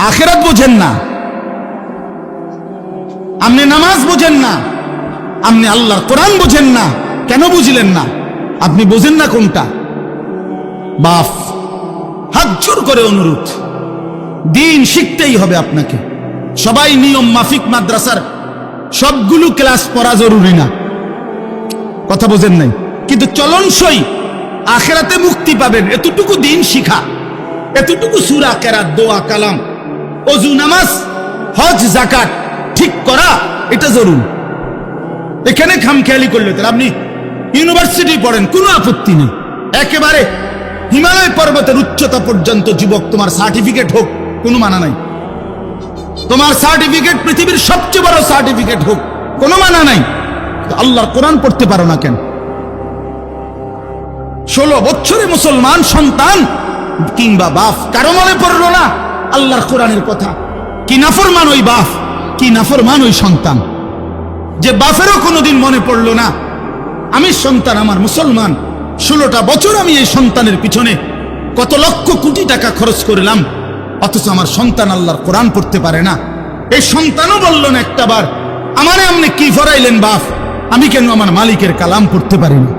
আখিরাত বোঝেন না, আপনি নামাজ বোঝেন না, আপনি আল্লাহর কোরআন বোঝেন না। কেন বুঝলেন না? আপনি বোঝেন না কোনটা? বাপ, হাত জোর করে অনুরোধ, দিন শিখতেই হবে আপনাকে। সবাই নিয়ম মাফিক মাদ্রাসার সবগুলো ক্লাস পড়া জরুরি না, কথা বোঝেন নাই, কিন্তু চলনসই আখিরাতে মুক্তি পাবেন এতটুকু দিন শিখা, এতটুকু সূরা কেরাত, দোয়া, কালাম, ওযু, নামাজ, হজ, যাকাত ঠিক করা, এটা জরুরি। এখানে খামখেয়ালি করলে তাহলে আপনি ইউনিভার্সিটি পড়েন, কোনো আপত্তি নেই, একেবারে হিমালয় পর্বতের উচ্চতা পর্যন্ত যুবক, তোমার সার্টিফিকেট হোক, কোনো মানা নাই। তোমার সার্টিফিকেট পৃথিবীর সবচেয়ে বড় সার্টিফিকেট হোক, কোনো মানা নাই। আল্লাহর কোরআন পড়তে পারো না কেন? 16 বছরে মুসলমান সন্তান কিংবা বাপ কারো মনে পড়লো না আল্লাহর কোরআনের কথা? কি নাফরমান ওই বাপ, কি নাফরমান ওই সন্তান, যে বাপেরও কোনোদিন মনে পড়লো না আমি সন্তান, আমার মুসলমান, 16টা বছর আমি এই সন্তানের পিছনে কত লক্ষ কোটি টাকা খরচ করলাম, অথচ আমার সন্তান আল্লাহর কোরআন পড়তে পারে না। এই সন্তানও বলল না একটাবার আমারে আপনি কি ফরাইলেন বাপ, আমি কেন আমার মালিকের কালাম পড়তে পারি না?